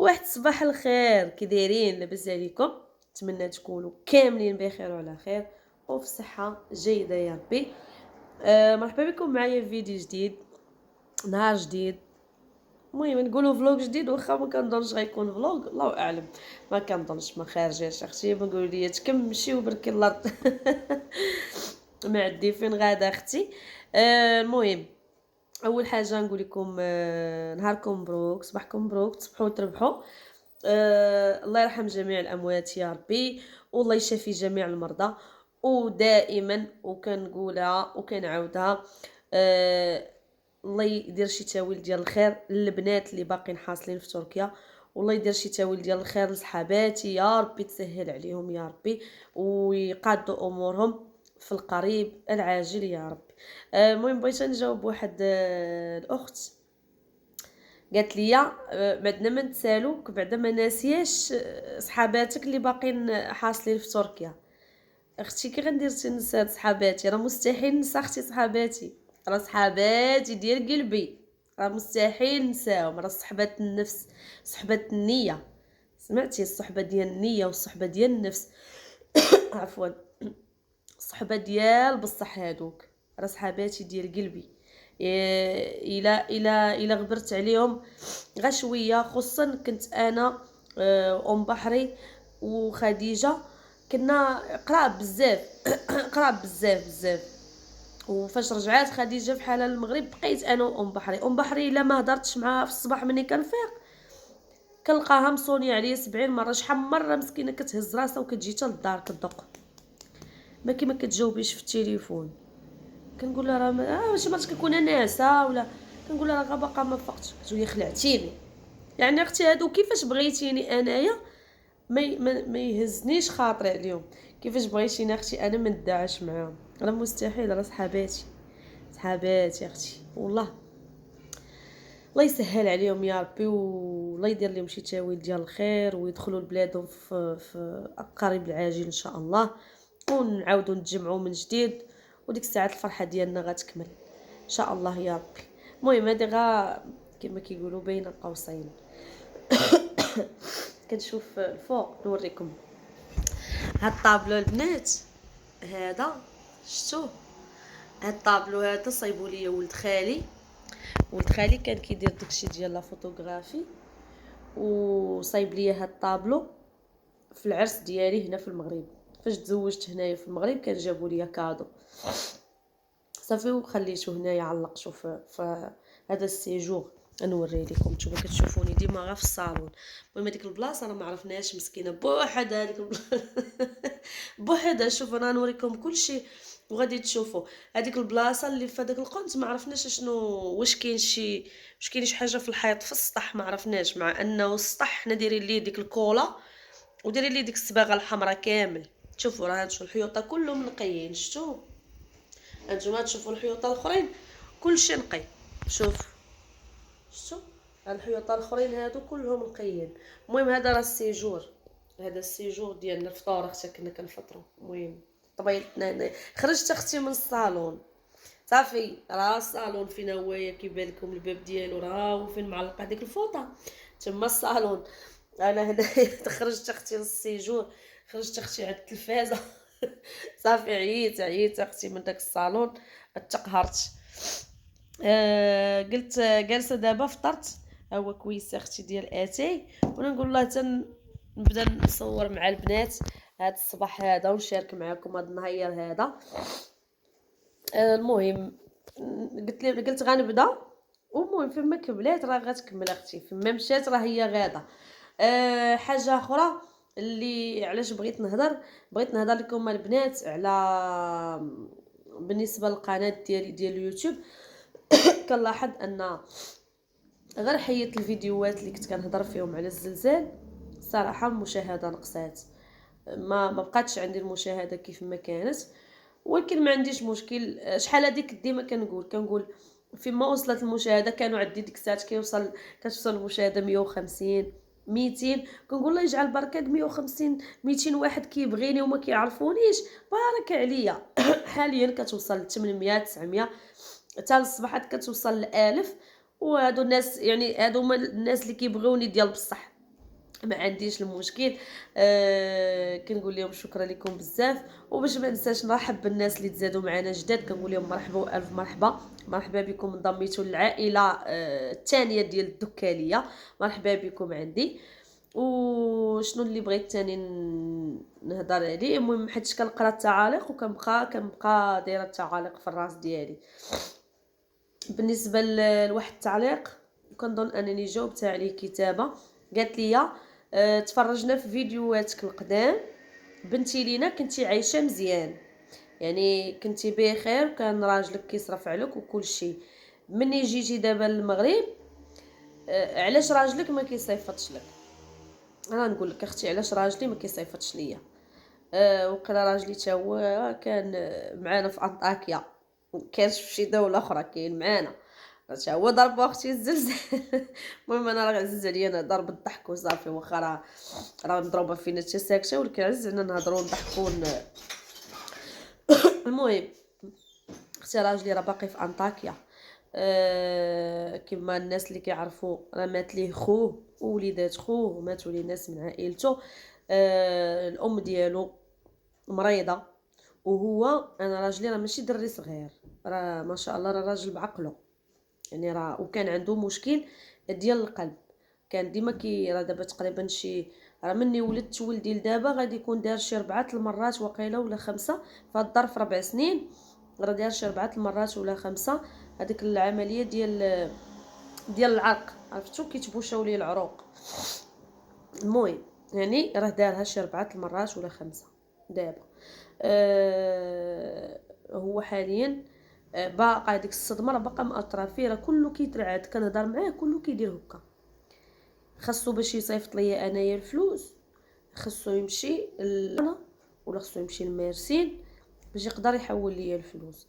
واحد صباح الخير، كي دايرين؟ لاباس عليكم؟ نتمنى تكونوا كاملين بخير وعلى خير وفي صحه جيده يا ربي. مرحبا بكم معايا في فيديو جديد، نهار جديد، المهم نقولوا فلوق جديد. واخا ما كنظنش غيكون فلوق، الله اعلم، ما كنظنش، ما خارجاش اختي. بنقول لي تكمشي وبركي الارض ما عندي فين غادا اختي. المهم اول حاجه نقول لكم نهاركم مبروك، صباحكم مبروك، تصبحوا وتربحوا. الله يرحم جميع الاموات يا ربي، والله يشفي جميع المرضى. ودائما وكنقولها وكنعاودها، الله يدير شي تاويل ديال الخير للبنات اللي باقيين حاصلين في تركيا، والله يدير شي تاويل ديال الخير لصحاباتي يا ربي، تسهل عليهم يا ربي ويقادوا امورهم في القريب العاجل يا ربي. المهم بغيت نجاوب واحد الاخت قالت لي بعدنا ما نتسالوك، بعدا ما ناسياش صحاباتك اللي باقيين حاصلين في تركيا. اختي كي غندير ننسى صحاباتي؟ راه مستحيل ننسى اختي صحاباتي، راه صحاباتي ديال قلبي، راه مستحيل ننساهم، راه صحبه النفس، صحبه النيه، سمعتي؟ الصحبه ديال النيه والصحبه ديال النفس عفوا، الصحبه ديال بصح هادوك راه صحاباتي ديال قلبي. الى غبرت عليهم غير شويه، خصوصا كنت انا ام بحري وخديجه كنا قراب بزاف قراب بزاف بزاف. وفاش رجعات خديجه بحالها للمغرب بقيت انا وام بحري. ام بحري الا ما هضرتش معاها في الصباح ملي كنفيق كنلقاها مصونيه عليا 70 مره. شحال من مره مسكينه كتهز راسها وكتجي حتى للدار كتدق، ما كيما كتجاوبيش في التليفون. كنقول لها راه شي مرات كنكون انا ناعسه ولا كنقول لها راه باقا ما فقتش، كتقول لي خلعتيني. يعني اختي هادو كيفاش بغيتيني انايا ما يهزنيش خاطري عليهم، كيفاش بغيتيني اختي انا ما ندعش معاهم؟ راه مستحيل، راه صحاباتي، صحاباتي اختي والله. الله يسهل عليهم يا ربي، والله يدير لهم شي تاويل ديال الخير ويدخلوا لبلادهم في قريب العاجل ان شاء الله، ونعاودوا نتجمعوا من جديد، وديك الساعات الفرحه ديالنا غتكمل ان شاء الله يا ربي. المهم هذه غا كما كيقولوا بين قوسين. كنشوف الفوق نوريكم هاد الطابلو البنات، هذا شفتوه؟ هاد الطابلو هذا صايبوا لي ولد خالي. ولد خالي كان كيدير داكشي ديال لا فوتوغرافي، وصايب لي هاد الطابلو في العرس ديالي هنا في المغرب. فاش تزوجت هنايا في المغرب كان جابوا لي كادو صافي وخليته هنايا علقته في هذا السيجور. نوري لكم، نتوما كتشوفوني ديما غير في الصالون. المهم هذيك البلاصه راه ما عرفناش مسكينه بوحدها هذيك بوحدها. شوفوا انا نوريكم كلشي وغادي تشوفوا هذيك البلاصه اللي في هذاك القنت. ما عرفناش شنو، واش كاين شي حاجه في الحيط في السطح، ما عرفناش، مع انه السطح حنا دايرين ليه ديك الكولا ودايرين ليه ديك الصباغه الحمراء كامل. شوفوا راه هادشو الحيوطه كلهم نقيين، شفتوا؟ هانتوما تشوفوا الحيوطه الاخرين كلشي نقي. شوف شفتوا هاد الحيوطه الاخرين هادو كلهم نقيين. المهم هذا راه السيجور، هذا السيجور ديالنا الفطور اختي كنا كنفطروا. المهم طبيلتنا هنا خرجت اختي من الصالون صافي، راه الصالون فين هويا كيبان لكم الباب ديالو راه فين معلقه ديك الفوطه تما الصالون. انا هنا خرجت اختي للسيجور، خرجت اختي على التلفازه صافي عييت اختي من داك الصالون تقهرت. قلت جالسه دابا فطرت، هو كويس اختي ديال اتاي، وانا نقول لها نبدا نصور مع البنات هذا الصباح هذا ونشارك معكم هذا النهار هذا. المهم قلت غنبدا، والمهم فين ما كملات راه غتكمل اختي، فين ما مشات راه هي غاده. حاجه اخرى اللي علاش بغيت نهضر لكم البنات على بالنسبه للقناه ديالي ديال اليوتيوب. كنلاحظ ان غير حيت الفيديوهات اللي كنت كنهضر فيهم على الزلزال صراحه المشاهده نقصات، ما بقاتش عندي المشاهده كيف ما كانت. ولكن ما عنديش مشكل. شحال هذيك ديما كنقول فيما وصلت المشاهده، كانوا عندي ديك الساعات كتوصل المشاهده 150 200، كنقول الله يجعل بركه 150 200 واحد كيبغيني وما كيعرفونيش بارك عليا. حاليا كتوصل 800 900 حتى الصباحات كتوصل ل 1000. وهادو الناس يعني هادو هما الناس اللي كيبغيوني ديال بصح. ما عنديش المشكل. كنقول لهم شكرا لكم بزاف، وباش ما ننساش نرحب بالناس اللي تزادوا معنا جداد، كنقول لهم مرحبا والف مرحبا. مرحبا بكم انضميتوا للعائله الثانيه ديال الدكاليه. مرحبا بكم عندي. وشنو اللي بغيت تاني نهضر عليه؟ المهم حيت كنقرا التعاليق وكنبقى دايره التعاليق في الراس ديالي. بالنسبه لواحد التعليق كنظن انني جاوبت عليه كتابه، قالت لي تفرجنا في فيديوهاتك القدام، بنتي لينا كنتي عايشه مزيان، يعني كنتي بخير وكان راجلك كيصرف عليك وكل شيء. مني جيتي دابا للمغرب علاش راجلك ما كيصيفطش لك؟ انا نقول لك اختي علاش راجلي ما كيصيفطش ليا. وقيلا راجلي تا هو كان معانا في انطاكيا، وكانش في شي دوله اخرى كاين معانا، تا هو ضرب اختي الزلزال. المهم انا راه عزيز عليا نهضر بالضحك وصافي، واخا راه مضروبه فينا حتى ساكته، ولكن عزيز علينا نهضروا ونضحكوا المهم اختي راجلي راه باقي في انطاكيا. كما الناس اللي كيعرفوا راه مات ليه خوه ووليدات خوه وماتوا ليه ناس من عائلته. الام ديالو مريضه، وهو انا راجلي راه ماشي دري صغير، راه ما شاء الله راه راجل بعقله، يعني راه وكان عنده مشكل ديال القلب. كان ديما راه دابا تقريبا شي، راه مني ولدت ولدي لدابا غادي يكون دار شي 4 المرات وقيله ولا 5 في هاد الظرف 4 سنين، راه دار شي 4 المرات ولا 5 هذيك العمليه ديال العرق، عرفتو كيتبوشاو ليه العروق. المهم يعني راه دارها شي 4 المرات ولا 5 دابا. هو حاليا باقا ديك الصدمه راه باقا مأثره فيه، راه كله كيترعد، كنهضر معاه كله كيدير هكا. خاصو باش يصيفط ليا انايا الفلوس، خاصو يمشي انا ولا خاصو يمشي لميرسين باش يقدر يحول ليا الفلوس.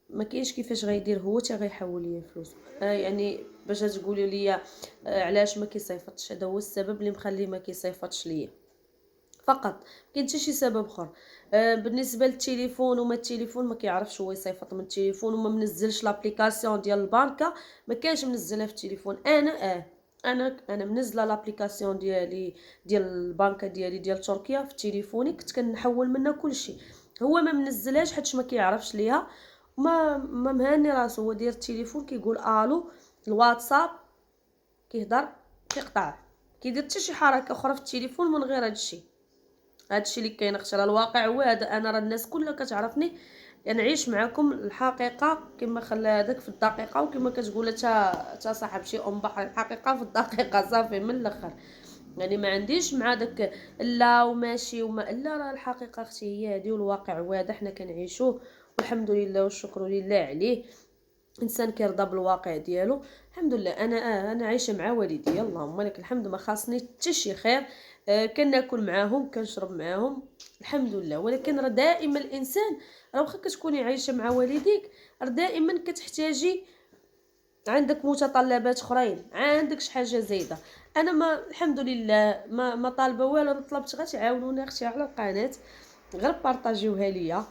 ما كاينش كيفاش غيدير هو حتى غيحول ليا الفلوس. يعني باش تقولوا ليا علاش ما كيصيفطش، هذا هو السبب اللي مخليه ما كيصيفطش ليا فقط، كاين حتى شي سبب اخر. بالنسبه للتليفون وما التليفون ما كيعرفش هو يصيفط من التليفون، وما منزلش لابليكاسيون ديال البنكه، ما كانش منزلها في التليفون. انا منزله لابليكاسيون ديالي ديال البنكه ديالي ديال تركيا في تليفوني، كنت كنحول منها كلشي. هو ما منزلهاش حيت ما كيعرفش ليها، ما مهني راسو، هو داير التليفون كيقول الو الواتساب، كيهضر كيقطع، كيدير حتى شي حركه اخرى في التليفون من غير هادشي. هادشي اللي كاين اختي، راه الواقع هو هذا. انا راه الناس كلها كتعرفني، نعيش معكم الحقيقه كما خلى هذاك في الدقيقه، وكما كتقول تا صاحب شي ام بحر، الحقيقه في الدقيقه صافي من الاخر. يعني ما عنديش مع داك لا وماشي وما لا، راه الحقيقه اختي هي هذه، والواقع هو هذا حنا كنعيشوه والحمد لله والشكر لله عليه. انسان كيرضى بالواقع ديالو الحمد لله. انا عايشه مع والدي اللهم لك الحمد، ما خاصني حتى شي خير. كناكل معاهم كنشرب معاهم الحمد لله. ولكن راه دائما الانسان راه واخا كتكوني عايشه مع والديك راه دائما كتحتاجي، عندك متطلبات اخرين، عندك شي حاجه زايده. انا ما الحمد لله ما طالبه والو، انا طلبت غير تعاونوني اختي على القناه، غير بارطاجيوها ليا.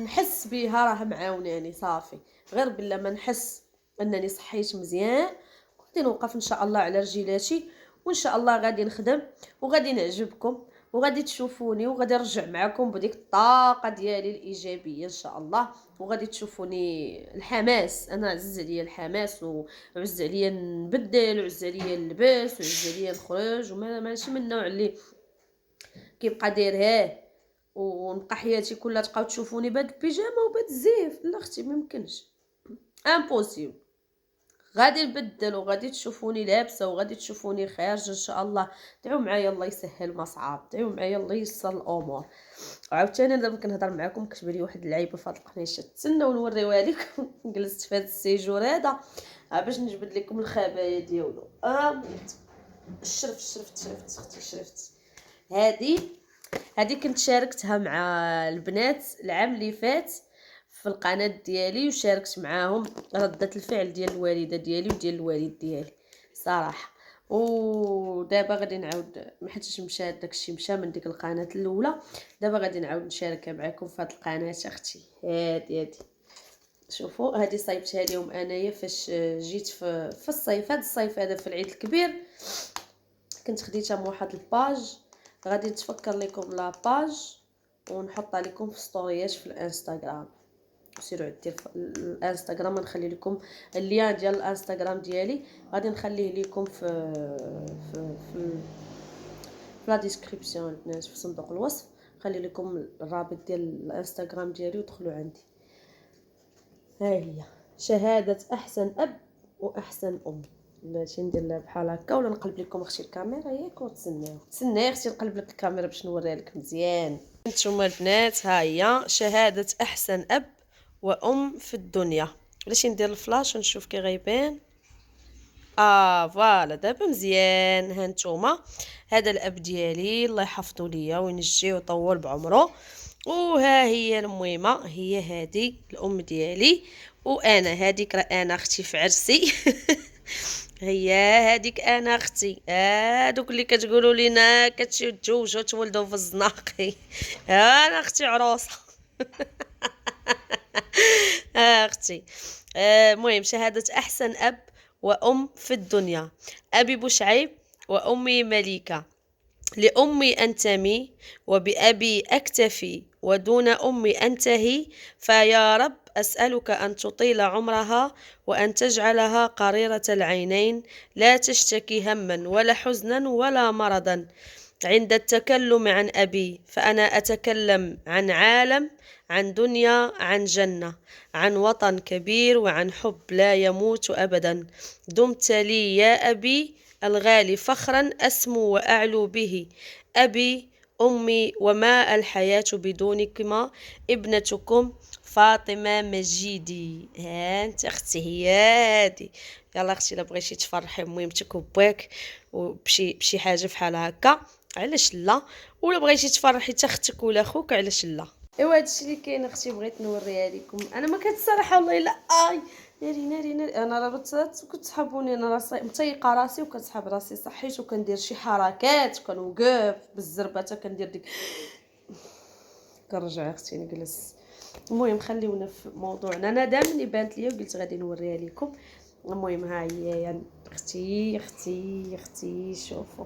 نحس بها راه معاوناني صافي، غير بلا ما نحس انني صحيت مزيان غادي نوقف ان شاء الله على رجيلاتي، وان شاء الله غادي نخدم وغادي نعجبكم وغادي تشوفوني، وغادي نرجع معكم بديك الطاقه ديالي الايجابيه ان شاء الله، وغادي تشوفوني الحماس. انا عزيز عليا الحماس، وعز عليا نبدل، وعز عليا اللبس، وعز عليا نخرج، وما ماشي من النوع اللي كيبقى داير ونبقى حياتي كلها تبقاو تشوفوني بهاد البيجامه وبهاد الزيف. لا اختي ما يمكنش، امبوسيبل. غادي نبدل وغادي تشوفوني لابسه وغادي تشوفوني خارجه ان شاء الله. دعوا معايا الله يسهل مصعب، دعوا معايا الله ييسر الامور. وعاوتاني انا دابا كنهضر معكم كتبان لي واحد اللعيبه في هاد القنيشه، تسناو نوريوها لكم. جلست في هاد السيجور هذا باش نجبد لكم الخبايا ديالو. شرفت اختي شرفت. هادي كنت شاركتها مع البنات العام اللي فات في القناه ديالي، وشاركت معاهم ردة الفعل ديال الوالده ديالي وديال الوالد ديالي صراحه. ودابا غادي نعاود، ما حيتش مشى داكشي مشى من ديك القناه الاولى، دابا غادي نعاود نشاركها معكم في هاد القناه اختي. هادي شوفوا، هادي صايبتها ليهم انايا فاش جيت في الصيف، هاد الصيف هذا في العيد الكبير. كنت خديتها من واحد الباج، غادي نتفكر لكم لا باج ونحطها لكم في ستوريات في الانستغرام. سيروا عندي الانستغرام، نخلي لكم اللين ديال الانستغرام ديالي، غادي نخليه لكم في لا ديسكريبسيون البنات، في صندوق الوصف خلي لكم الرابط ديال الانستغرام ديالي ودخلوا عندي. ها هي شهادة احسن اب واحسن ام. بلاتي ندير لها بحال هكا ولا نقلب لكم اختي الكاميرا ياك وتسناو اختي نقلب لك الكاميرا باش نوريها لك مزيان. نتوما البنات ها هي شهادة احسن اب وام في الدنيا. بلاتي ندير الفلاش ونشوف كي غيبان. فوالا دابا مزيان. ها نتوما هذا الاب ديالي الله يحفظه ليا وينجيه ويطول بعمره. وها هي المهمه، هي هذه الام ديالي، وانا هذيك راه انا اختي في عرسي هي هذيك انا اختي. هادوك اللي كتقولوا لينا كتمشيو تزوجوا تولدوا في الزناقي، انا اختي عروسه اختي. المهم شهاده احسن اب وام في الدنيا. ابي بوشعيب وامي مليكه، لأمي أنتمي وبأبي أكتفي ودون أمي أنتهي، فيا رب أسألك أن تطيل عمرها وأن تجعلها قريرة العينين، لا تشتكي هما ولا حزنا ولا مرضا عند التكلم عن أبي، فأنا أتكلم عن عالم، عن دنيا، عن جنة، عن وطن كبير، وعن حب لا يموت أبدا. دمت لي يا أبي الغالي فخرا أسمو وأعلو به. أبي أمي وما الحياة بدونكما. ابنتكم فاطمة مجيدي. ها انت اختي هي هادي. يلا اختي الا بغيتي تفرحي ميمتك وباك وبشي حاجه بحال هكا علاش لا، ولا بغيتي تفرحي تا اختك ولا خوك علاش لا. ايوا هادشي اللي كاين اختي بغيت نوريها لكم. انا ما كنتصراحه والله الا ناري انا راه كتسحبوني، انا راسي متيقه راسي وكنسحب راسي صحيت وكندير شي حركات كنوقف بالزربه حتى كندير ديك كنرجع اختي نجلس. المهم خليونا في موضوعنا. انا دائما بانت ليا وقلت غادي نوريها لكم. المهم ها هي يعني اختي شوفوا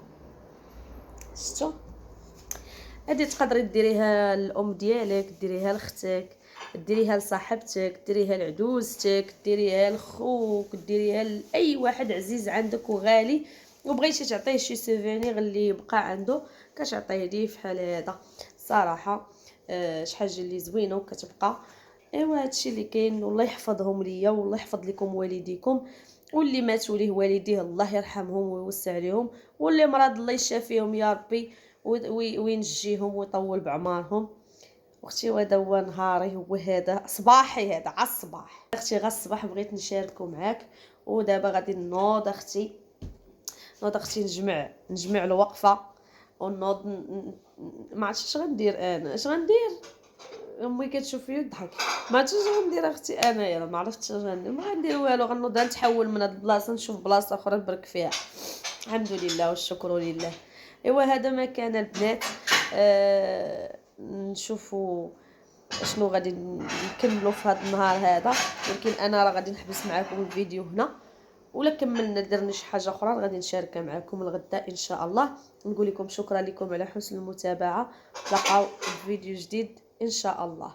شفتوا هادي تقدري ديريها للام ديالك، ديريها لاختك، ديريها لصاحبتك، ديريها لعدوزتك، ديريها لخوك، ديريها لاي واحد عزيز عندك وغالي وبغيتي تعطيه شي سوفينير اللي يبقى عنده كتعطيه ليه فحال هذا. صراحه شي حاجه اللي زوينه وكتبقى. ايوا هادشي اللي كاين. والله يحفظهم ليا والله يحفظ لكم والديكم، واللي ماتوا ليه والديه الله يرحمهم ويوسع عليهم، واللي مرض الله يشافيهم يا ربي وينجيهم ويطول بعمرهم. اختي وهذا هو نهاري، هو هذا صباحي، هذا على الصباح اختي غا الصباح بغيت نشاركو معاك. ودابا غادي نوض اختي نجمع الوقفه ونوض ما عرفتش اش غندير انا، اش غندير امي كتشوف فيا تضحك، ما عرفتش اش غندير اختي انايا، ما عرفتش اش غندير، ما غندير والو، غنوض نتحول من هاد البلاصه نشوف بلاصه اخرى نبرك فيها. الحمد لله والشكر لله. ايوا هذا ما كان البنات. نشوفوا شنو غادي نكملوا في هذا النهار هذا. يمكن انا راه غادي نحبس معكم الفيديو هنا، ولا كملنا درنا شي حاجه اخرى غادي نشاركها معكم الغدا ان شاء الله. نقول لكم شكرا لكم على حسن المتابعه، نتلاقاو في فيديو جديد ان شاء الله.